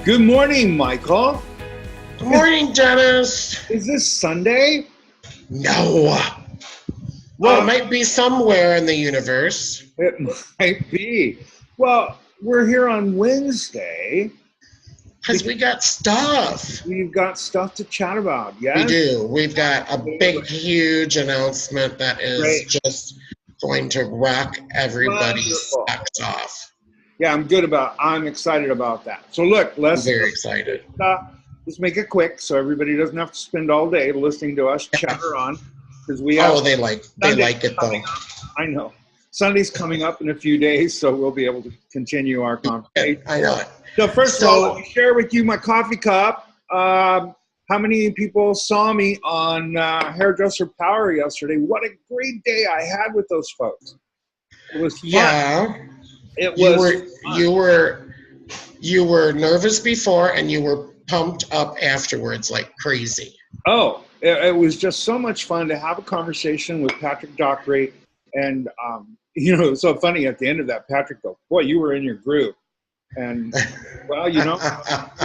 Good morning, Michael. Good morning, Dennis. Is this Sunday? No. Well, it might be somewhere in the universe. It might be. Well, we're here on Wednesday. Because we got stuff. We've got stuff to chat about, yes? We do. We've got a big, huge announcement that is just going to rock everybody's socks off. Yeah, I'm excited about that. So look, I'm very excited. Let's make it quick so everybody doesn't have to spend all day listening to us chatter on. Because we have they like it though. I know. Sunday's coming up in a few days, so we'll be able to continue our conversation. I know it. So first of all, let me share with you my coffee cup. How many people saw me on Hairdresser Power yesterday? What a great day I had with those folks. It was fun. Yeah. It was you were nervous before and you were pumped up afterwards like crazy. Oh, it was just so much fun to have a conversation with Patrick Dockery. And, it was so funny at the end of that, Patrick goes, boy, you were in your groove. And, well, when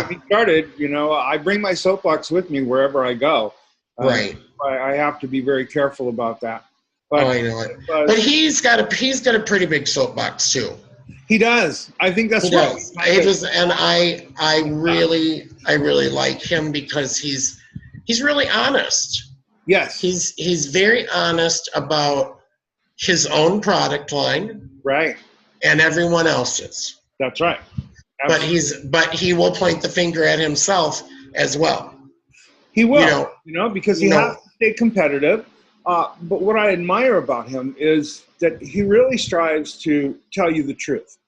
we started, I bring my soapbox with me wherever I go. Right. I have to be very careful about that. But, I know it. But he's got a pretty big soapbox too. He does. I think that's right. And I really like him because he's really honest. Yes. He's very honest about his own product line. Right. And everyone else's. That's right. Absolutely. But he will point the finger at himself as well. He will, because he has to stay competitive. But what I admire about him is that he really strives to tell you the truth.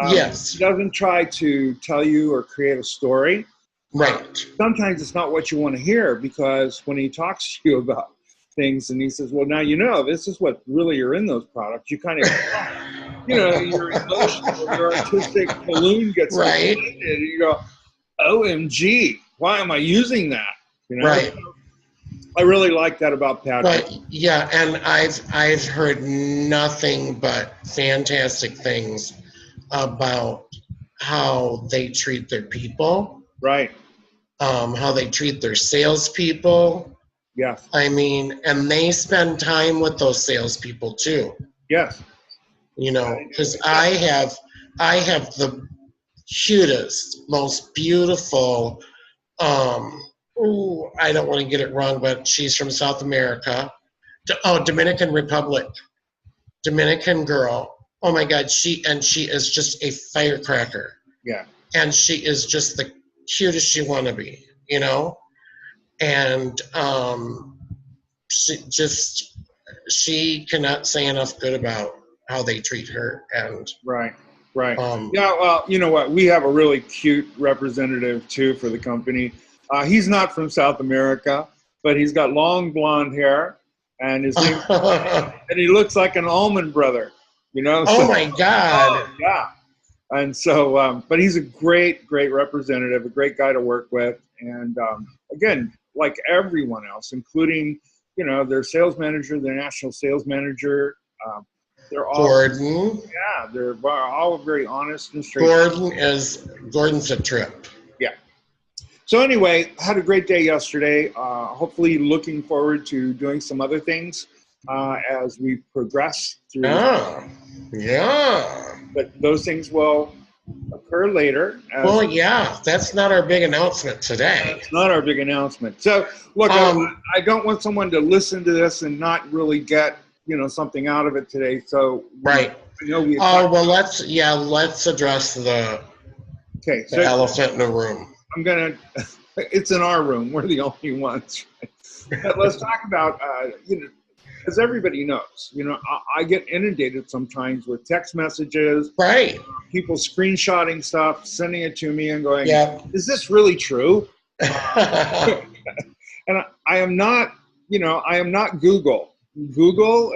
Yes. He doesn't try to tell you or create a story. Right. Sometimes it's not what you want to hear, because when he talks to you about things and he says, well, now this is what really are in those products, you kind of, your emotional, your artistic balloon gets right. Inflated, and you go, OMG, why am I using that? Right. I really like that about Patrick. Right. Yeah, and I've heard nothing but fantastic things about how they treat their people. Right. How they treat their salespeople. Yes. I mean, and they spend time with those salespeople too. Yes. Because I have the cutest, most beautiful. I don't want to get it wrong, but she's from South America. Dominican Republic. Dominican girl. Oh my God, she is just a firecracker. Yeah. And she is just the cutest you want to be, And she cannot say enough good about how they treat her. And right. Yeah, well, you know what? We have a really cute representative too for the company. He's not from South America, but he's got long blonde hair, and his name, and he looks like an Allman brother. Oh my God! Yeah, and so, but he's a great representative, a great guy to work with, and again, like everyone else, including their sales manager, their national sales manager. They're all Gordon. Yeah, they're all very honest and straight. Gordon's a trip. Yeah. So anyway, had a great day yesterday. Hopefully, looking forward to doing some other things as we progress through. Yeah. But those things will occur later. That's not our big announcement today. That's not our big announcement. So look, I don't want someone to listen to this and not really get something out of it today. So right. Let's address the elephant in the room. It's in our room. We're the only ones. But let's talk about, as everybody knows, I get inundated sometimes with text messages. Right. People screenshotting stuff, sending it to me and going, is this really true? And I am not Google. Google,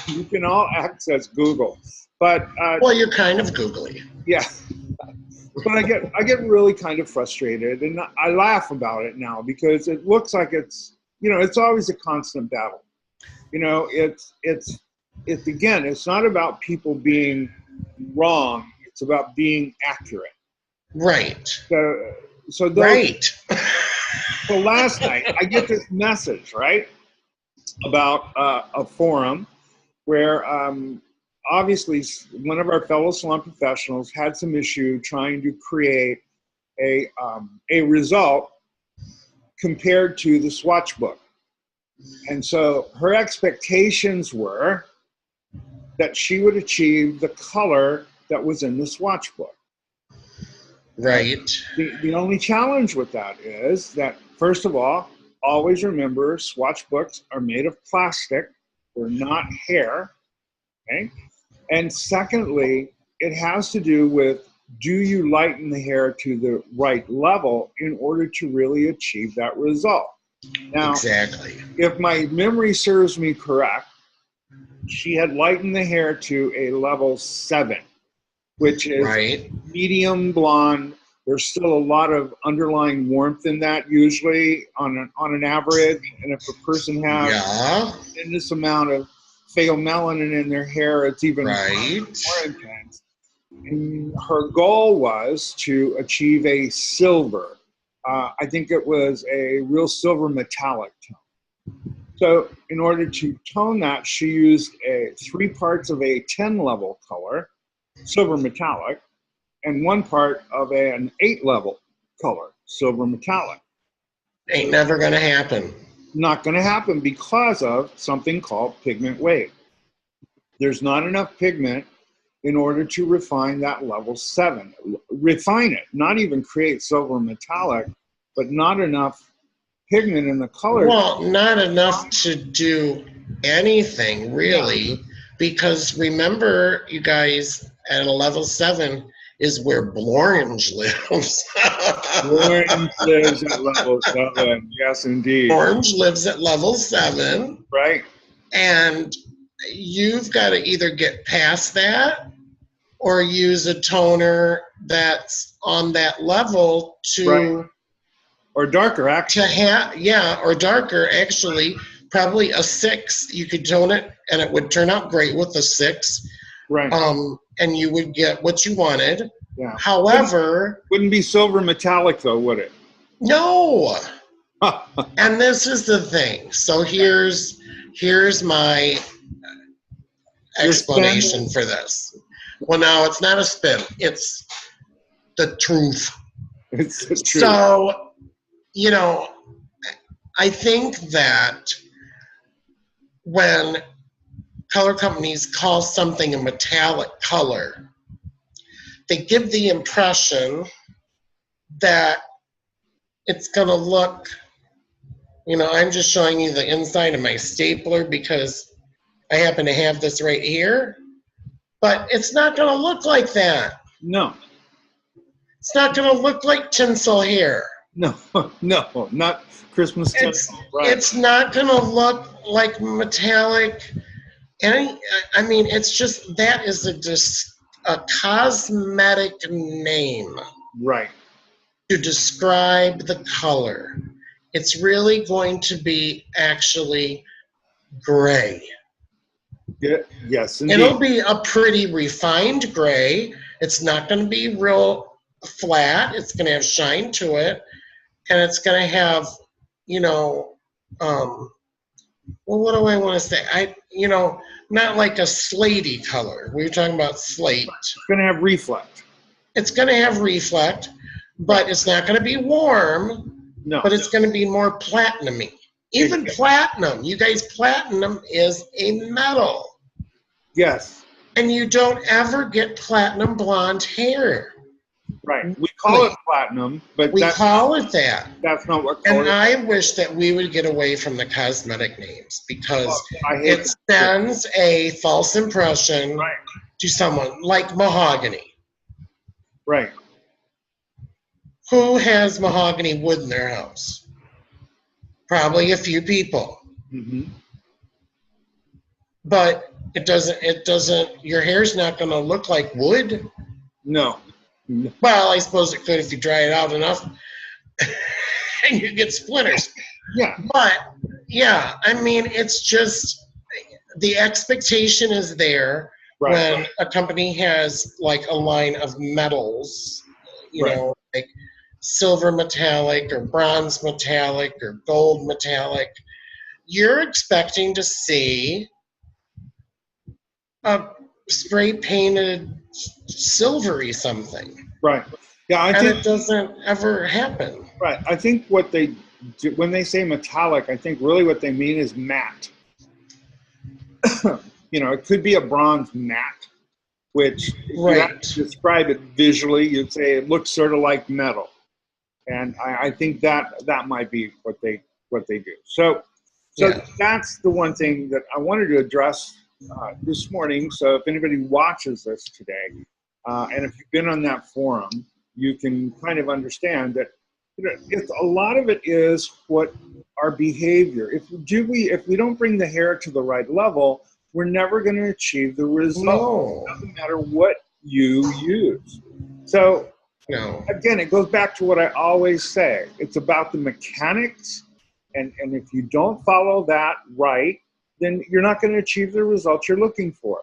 you can all access Google. But you're kind of googly. Yeah. But I get really kind of frustrated, and I laugh about it now because it looks like it's always a constant battle. It's not about people being wrong. It's about being accurate. Right. so those, Right. so last night I get this message, right, about a forum where obviously one of our fellow salon professionals had some issue trying to create a result compared to the swatch book. And so her expectations were that she would achieve the color that was in the swatch book. Right. The only challenge with that is that, first of all, always remember swatch books are made of plastic. They're not hair. Okay. And secondly, it has to do with, do you lighten the hair to the right level in order to really achieve that result? Now, exactly. If my memory serves me correct, she had lightened the hair to a level 7, which is right. medium blonde. There's still a lot of underlying warmth in that, usually on an average. And if a person has this amount of pheomelanin in their hair, it's even more intense. And her goal was to achieve a silver. I think it was a real silver metallic tone. So in order to tone that, she used 3 parts of a 10 level color, silver metallic, and 1 part of an 8 level color, silver metallic. Ain't never gonna happen. Not gonna happen because of something called pigment weight. There's not enough pigment in order to refine that level 7. Refine it, not even create silver metallic, but not enough pigment in the color. Well, not enough to do anything really, because remember, you guys, at a level 7 is where Blorange lives. Blorange lives at level 7. Yes, indeed. Orange lives at level 7. Right. And you've got to either get past that or use a toner that's on that level to or darker, actually. Or darker, actually. Probably a 6. You could tone it, and it would turn out great with a 6. Right. And you would get what you wanted. Yeah. However, wouldn't be silver metallic, though, would it? No. And this is the thing. So here's my explanation for this. Well, no, it's not a spin. It's the truth. It's the truth. So, I think that when color companies call something a metallic color, they give the impression that it's going to look, I'm just showing you the inside of my stapler because I happen to have this right here, but it's not going to look like that. No. It's not going to look like tinsel hair. No, not Christmas tinsel. It's not going to look like metallic. And I mean, it's just, that is a cosmetic name. Right. To describe the color. It's really going to be actually gray. Yeah, yes, indeed. It'll be a pretty refined gray. It's not going to be real flat. It's going to have shine to it. And it's going to have, what do I want to say? Not like a slatey color. We were talking about slate. It's going to have reflect. It's going to have reflect, but it's not going to be warm. No. But it's going to be more platinum-y. Even platinum. You guys, platinum is a metal. Yes. And you don't ever get platinum blonde hair. Right. We call it platinum, but we call it that. That's not what color. And I wish that we would get away from the cosmetic names because it sends a false impression to someone like mahogany. Right. Who has mahogany wood in their house? Probably a few people. Mm-hmm. But it doesn't, your hair's not going to look like wood. No. Well, I suppose it could if you dry it out enough and you get splinters. Yeah. But, yeah, I mean, it's just, the expectation is there when a company has, like, a line of metals, you know, like silver metallic or bronze metallic or gold metallic, you're expecting to see a spray painted silvery something. Right. Yeah, I And think it doesn't ever happen. right. I think what they do, when they say metallic, I think really what they mean is matte. It could be a bronze matte, which if you had Right. to describe it visually, you'd say it looks sort of like metal. And I think that might be what they do. So Yeah. that's the one thing that I wanted to address this morning. So if anybody watches this today, and if you've been on that forum, you can kind of understand that it's a lot of it is what our behavior. If we don't bring the hair to the right level, we're never going to achieve the result. No. It doesn't matter what you use. So No. again, it goes back to what I always say. It's about the mechanics, and if you don't follow that right, then you're not going to achieve the results you're looking for.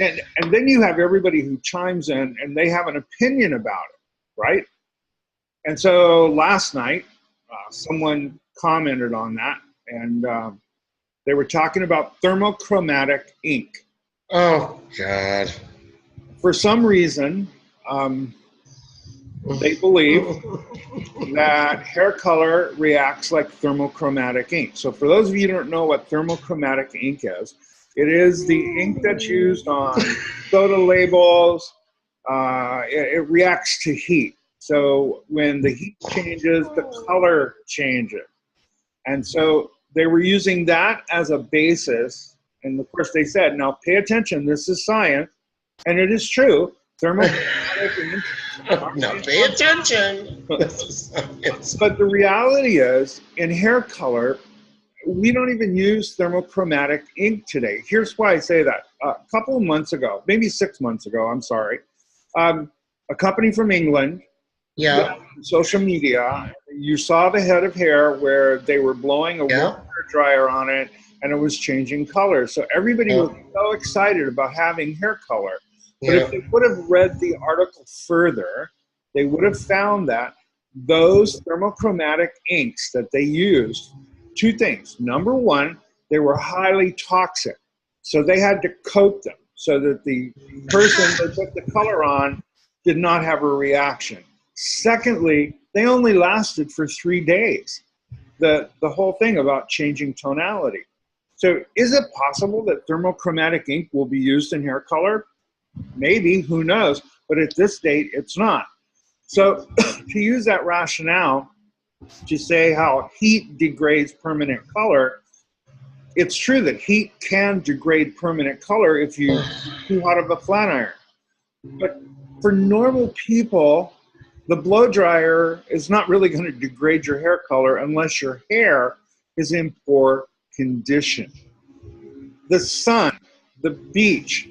And then you have everybody who chimes in, and they have an opinion about it, right? And so last night, someone commented on that, and they were talking about thermochromatic ink. Oh, God. For some reason, they believe that hair color reacts like thermochromatic ink. So for those of you who don't know what thermochromatic ink is, it is the ink that's used on soda labels. It reacts to heat. So when the heat changes, the color changes. And so they were using that as a basis. And of course they said, now pay attention, this is science. And it is true. Thermochromatic ink. Now pay attention. But the reality is, in hair color, we don't even use thermochromatic ink today. Here's why I say that. A couple of months ago, maybe 6 months ago, I'm sorry, a company from England, social media, you saw the head of hair where they were blowing a hair dryer on it, and it was changing color. So everybody was so excited about having hair color. But if they would have read the article further, they would have found that those thermochromatic inks that they used, two things. Number one, they were highly toxic. So they had to coat them so that the person that put the color on did not have a reaction. Secondly, they only lasted for 3 days. The whole thing about changing tonality. So is it possible that thermochromatic ink will be used in hair color? Maybe, who knows? But at this date, it's not. So to use that rationale to say how heat degrades permanent color, it's true that heat can degrade permanent color if you too hot of a flat iron. But for normal people, the blow dryer is not really going to degrade your hair color unless your hair is in poor condition. The sun, the beach,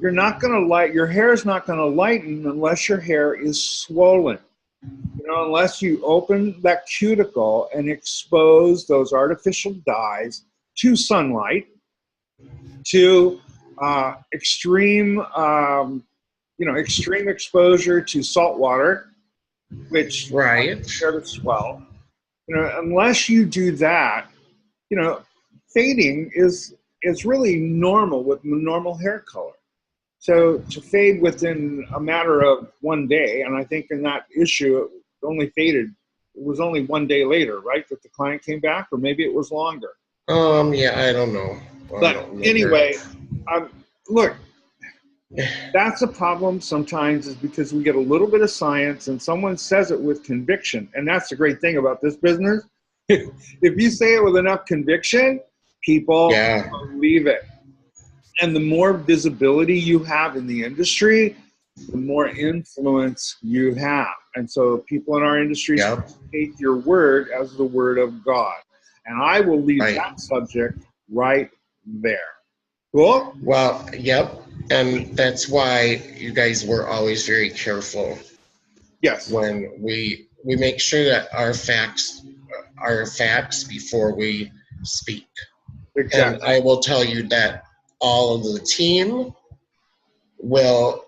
your hair is not going to lighten unless your hair is swollen. Unless you open that cuticle and expose those artificial dyes to sunlight, to extreme exposure to salt water, which share the swell. Unless you do that, fading is really normal with normal hair color. So to fade within a matter of 1 day, and I think in that issue it only faded. It was only 1 day later, right, that the client came back, or maybe it was longer. I don't know. But anyway, look, that's a problem sometimes is because we get a little bit of science and someone says it with conviction. And that's the great thing about this business. If you say it with enough conviction, people believe it. And the more visibility you have in the industry, the more influence you have. And so people in our industry take your word as the word of God. And I will leave that subject right there. Cool? Well, and that's why you guys were always very careful. Yes. When we make sure that our facts are facts before we speak. Exactly. And I will tell you that all of the team will,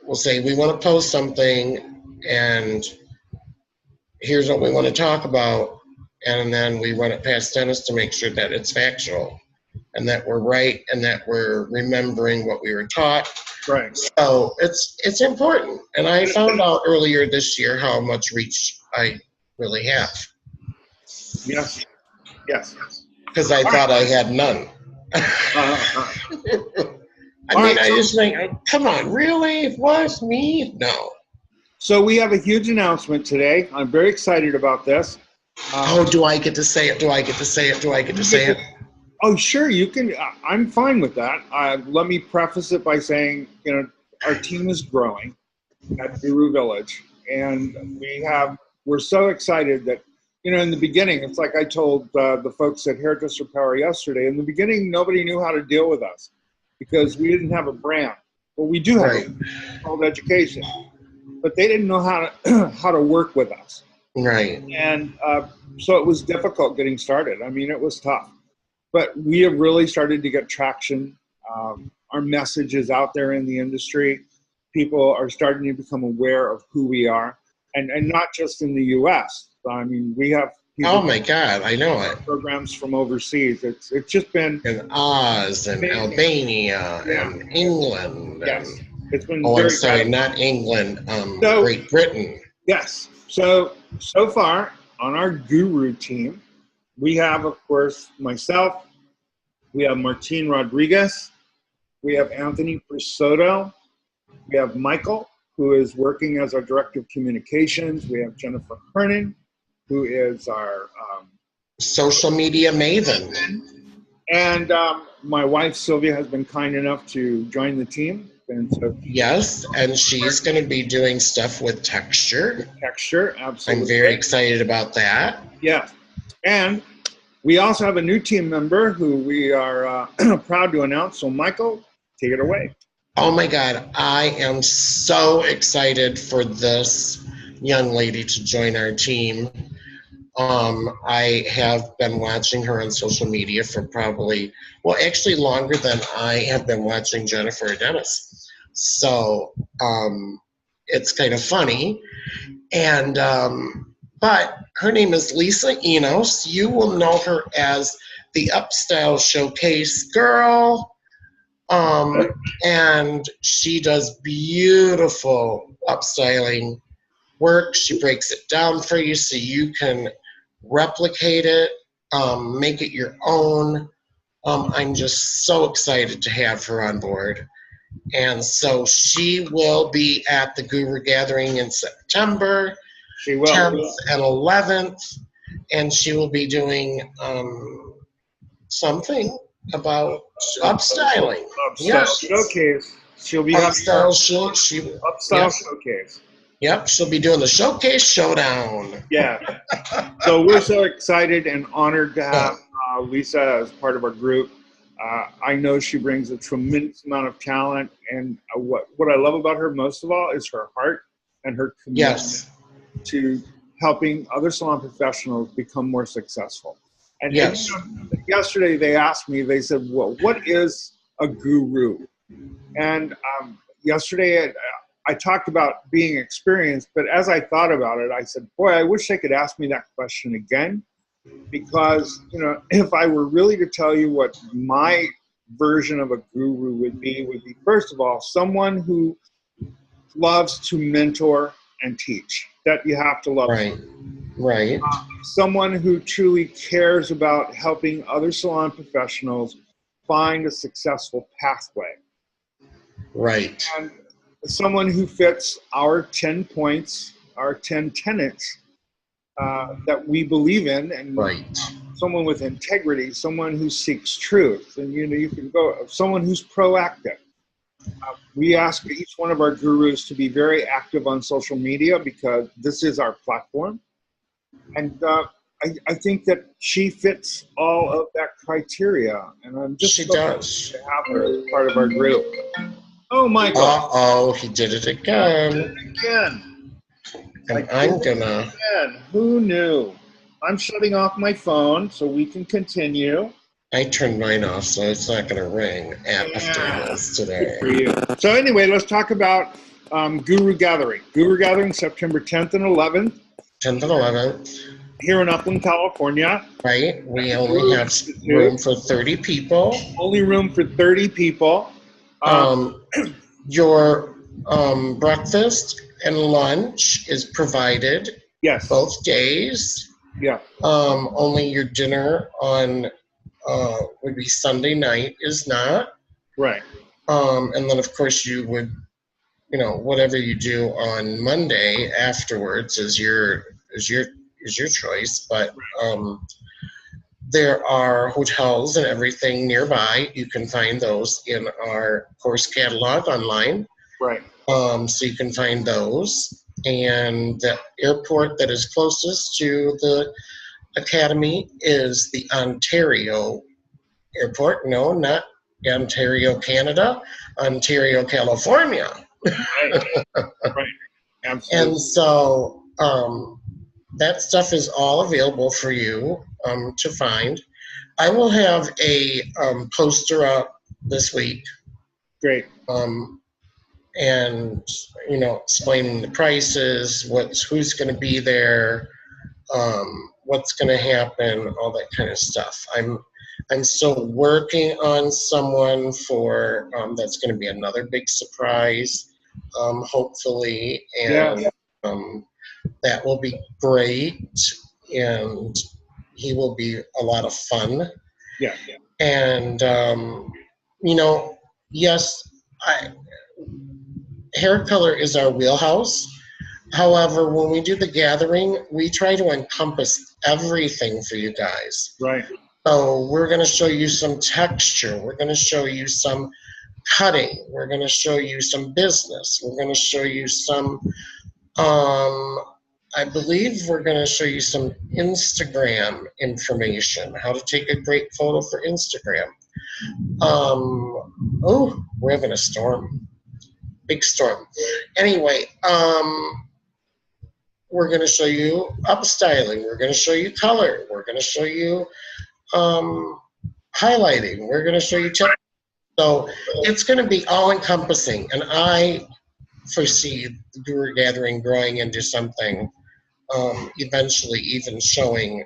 we'll say we want to post something, and here's what we want to talk about, and then we run it past Dennis to make sure that it's factual and that we're right and that we're remembering what we were taught. Right. So it's important. And I found out earlier this year how much reach I really have. Yes. Yes. Because I thought I had none. I mean, I just think, come on, really? What? Me? No. So we have a huge announcement today. I'm very excited about this. Do I get to say it? Do I get to say it? Do I get to say it? Oh, sure, you can. I'm fine with that. Let me preface it by saying, our team is growing at Guru Village, and we're so excited that, in the beginning, it's like I told the folks at Hairdresser Power yesterday. In the beginning, nobody knew how to deal with us because we didn't have a brand. Well, we do have Right. a called education, but they didn't know how to work with us. Right. And so it was difficult getting started. I mean, it was tough. But we have really started to get traction. Our message is out there in the industry. People are starting to become aware of who we are. And not just in the U.S. I mean, we have people. Oh, my God. I know it. Programs from overseas. It's just been. In Oz and amazing. Albania and England. Yes. It's been Oh, very I'm sorry, good. not England. So- Great Britain. Yes. So far on our Guru team, we have, of course, myself. We have Martine Rodriguez. We have Anthony Prisotto. We have Michael, who is working as our Director of Communications. We have Jennifer Hernan, who is our Social media maven. and my wife, Sylvia, has been kind enough to join the team. And so Yes, and she's going to be doing stuff with texture. texture, absolutely. I'm very excited about that. Yes. And we also have a new team member who we are proud to announce. So, Michael, take it away. Oh my God, I am so excited for this young lady to join our team. I have been watching her on social media for actually longer than I have been watching Jennifer or Dennis. So it's kind of funny. And but her name is Lisa Enos. You will know her as the Upstyle Showcase girl. And she does beautiful upstyling work. She breaks it down for you so you can replicate it, make it your own. I'm just so excited to have her on board. And so she will be at the Guru Gathering in September. She will. 10th and 11th, and she will be doing something about upstyling. Yes. Showcase. She'll be having Upstyle Upstyle Showcase. Yep, she'll be doing the Showcase Showdown. Yeah. So we're so excited and honored to have Lisa as part of our group. I know she brings a tremendous amount of talent, and what I love about her most of all is her heart and her commitment to helping other salon professionals become more successful. And Yes. Yesterday they asked me, they said, well, what is a guru? And yesterday I talked about being experienced, but as I thought about it, I said, boy, I wish they could ask me that question again, because, if I were really to tell you what my version of a guru would be, first of all, someone who loves to mentor and teach. That you have to love. Right. Someone who truly cares about helping other salon professionals find a successful pathway. Right. And someone who fits our 10 points, our 10 tenets that we believe in, and Right. someone with integrity, someone who seeks truth, and you can go, someone who's proactive. We ask each one of our gurus to be very active on social media because this is our platform. And I think that she fits all of that criteria. And I'm just She so does. happy to have her as part of our group. Oh, Michael. Uh-oh, he did it again. Again. And I'm gonna... Again. Who knew? I'm shutting off my phone so we can continue. I turned mine off, so it's not gonna ring after this today. For you. So anyway, let's talk about Guru Gathering. Guru Gathering, September 10th and 11th. 10th and 11th. Here in Upland, California. Right. We only have room for 30 people. Only room for 30 people. Your breakfast and lunch is provided. Yes. Both days. Yeah. Only your dinner on would be Sunday night is not. Right. And then of course you would, whatever you do on Monday afterwards is your choice. But there are hotels and everything nearby. You can find those in our course catalog online. Right. So you can find those. And the airport that is closest to the academy is the Ontario airport. No, not Ontario, Canada. Ontario, California. Right. Right. Absolutely. And so that stuff is all available for you to find. I will have a poster up this week. Great. And explaining the prices, who's going to be there, what's going to happen, all that kind of stuff. I'm still working on someone for that's going to be another big surprise, hopefully, and that will be great, and he will be a lot of fun. Yeah. And yes, hair color is our wheelhouse. However, when we do the gathering, we try to encompass everything for you guys. Right. So we're going to show you some texture. We're going to show you some cutting. We're going to show you some business. We're going to show you some, I believe we're going to show you some Instagram information, how to take a great photo for Instagram. Oh, we're having a storm. Big storm. Anyway, we're going to show you upstyling. We're going to show you color. We're going to show you highlighting. We're going to show you tech. So it's going to be all encompassing. And I foresee the Guru Gathering growing into something eventually even showing,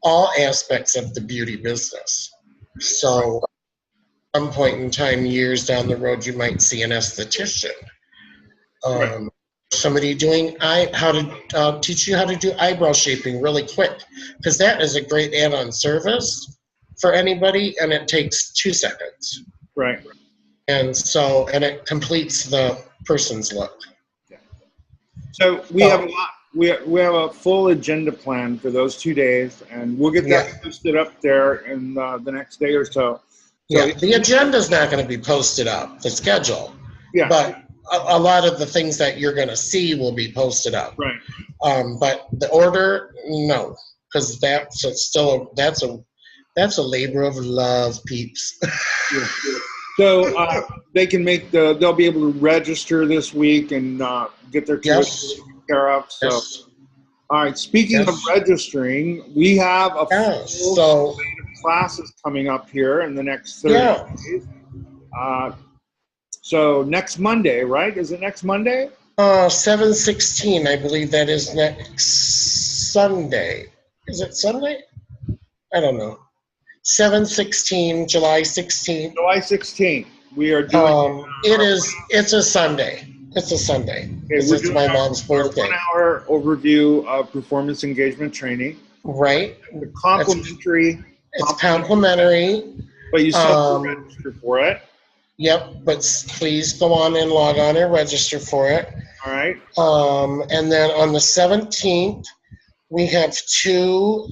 all aspects of the beauty business. So at some point in time, years down the road, you might see an esthetician. Somebody doing how to teach you how to do eyebrow shaping really quick, because that is a great add-on service for anybody, and it takes 2 seconds. Right. And it completes the person's look. Yeah. So we have a lot. We have a full agenda plan for those 2 days, and we'll get that posted up there in the next day or so. Yeah, the agenda's not going to be posted up, the schedule. Yeah. But a lot of the things that you're going to see will be posted up. Right. But the order, no, because that's a labor of love, peeps. Yeah. So they can they'll be able to register this week and get their tours taken care of. So, all right. Speaking of registering, we have a full slate of classes coming up here in the next 30 days. So next Monday, right? Is it next Monday? 7/16, I believe that is next Sunday. Is it Sunday? I don't know. 7/16, July 16th. July 16th. We are doing. It's a Sunday. It's a Sunday. It's my mom's birthday. 1 hour overview of performance engagement training. Right. The complimentary. It's complimentary. But you still have to register for it. Yep, but please go on and log on and register for it. All right. And then on the 17th, we have 2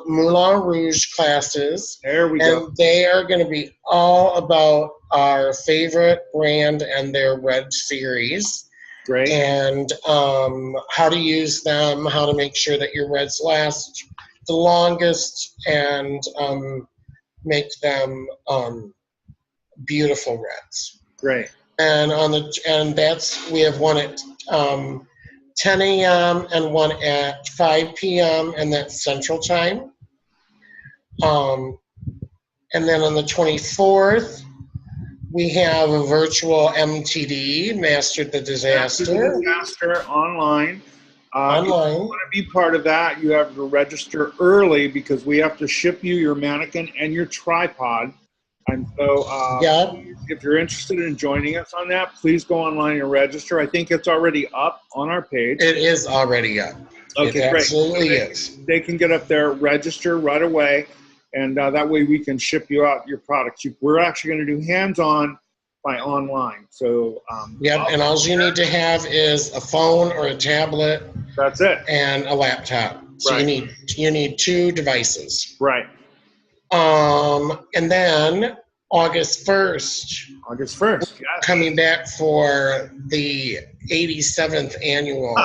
Moulin Rouge classes. There we go. And they are going to be all about our favorite brand and their red series. Great. And how to use them, how to make sure that your reds last the longest, and make them beautiful reds. Great. And we have one at 10 a.m. and one at 5 p.m. and that's Central Time. And then on the 24th, We have a virtual MTD, Master the Disaster, online. If you online. want to be part of that, you have to register early because we have to ship you your mannequin and your tripod. And so Yep. if you're interested in joining us on that, please go online and register. I think it's already up on our page. It is already up. Okay, it great. absolutely is. They can get up there, register right away, and that way we can ship you out your products. We're actually going to do hands-on by online. So Yep, and all you need to have is a phone or a tablet that's it. and a laptop. So Right. you need 2 devices. Right. And then August 1st, August 1st. Yes. coming back for the 87th annual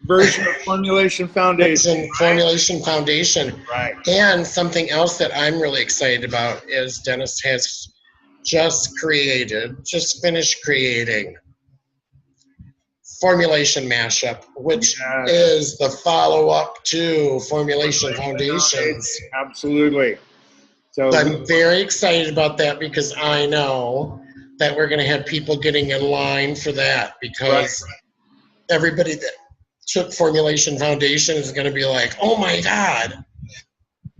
Version of Formulation Foundation. Formulation Foundation. Right. And something else that I'm really excited about is Dennis has just finished creating Formulation Mashup, which Yes. is the follow-up to Formulation Foundations. Absolutely. So I'm very excited about that because I know that we're going to have people getting in line for that because everybody that took Formulation Foundation is going to be like, oh my God.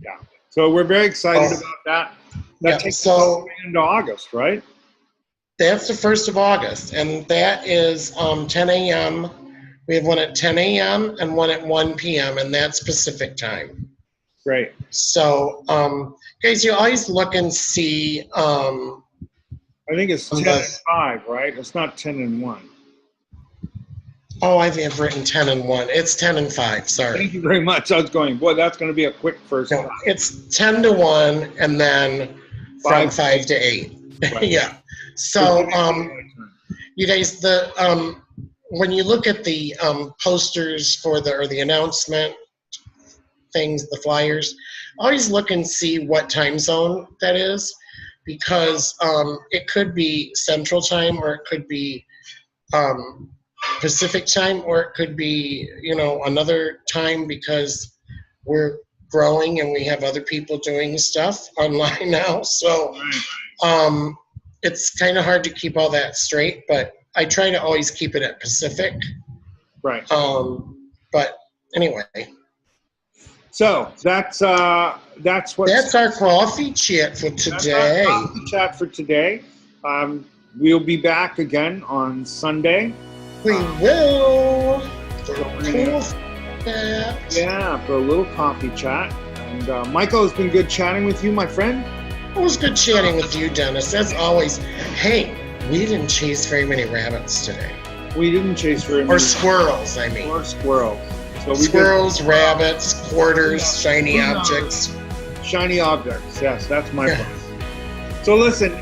yeah. So we're very excited about that. That takes us into August, right? That's the 1st of August, and that is 10 a.m. We have one at 10 a.m. and one at 1 p.m., and that's Pacific time. Great. So, guys, you always look and see. I think it's 10 and 5, right? It's not 10 and 1. Oh, I have written 10 and 1. It's 10 and 5, sorry. Thank you very much. I was going, boy, that's going to be a quick first. No, it's 10 to 1 and then from 5 to 8. Right. Yeah. So, you guys, when you look at the posters for the announcement things, the flyers, always look and see what time zone that is, because it could be Central Time, or it could be Pacific Time, or it could be, another time, because we're growing and we have other people doing stuff online now. So it's kind of hard to keep all that straight, but I try to always keep it at Pacific. Right. But anyway. So that's our coffee chat for today. That's our coffee chat for today. We'll be back again on Sunday. We will. Yeah, for a little coffee chat. And Michael, it's been good chatting with you, my friend. It was good chatting with you, Dennis. As always. Hey, we didn't chase very many rabbits today. We didn't chase very many. Or squirrels, I mean. Or squirrels. So squirrels, rabbits, quarters, shiny objects. Shiny objects, yes, that's my plan. So listen,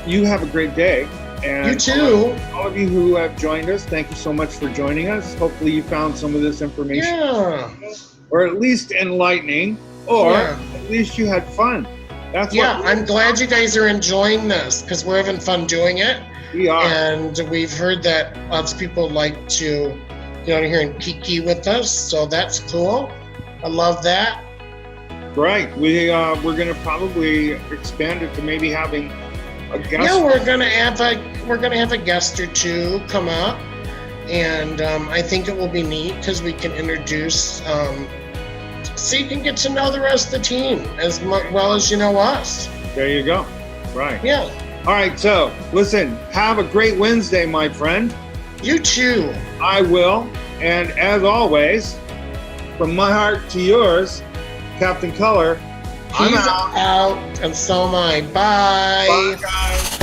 you have a great day. And you too. All of you who have joined us, thank you so much for joining us. Hopefully you found some of this information. Or at least enlightening, or at least you had fun. That's I'm glad you guys are enjoying this, because we're having fun doing it. We are. And we've heard that lots of people like to get on here and kiki with us, so that's cool. I love that. Right. We're going to probably expand it to maybe having a guest. Yeah, we're gonna have a guest or two come up, and I think it will be neat because we can introduce, so you can get to know the rest of the team as well as you know us. There you go. Right. Yeah. All right. So listen, have a great Wednesday, my friend. You too. I will. And as always, from my heart to yours, Captain Color. He's out, and so am I. Bye. Bye, guys.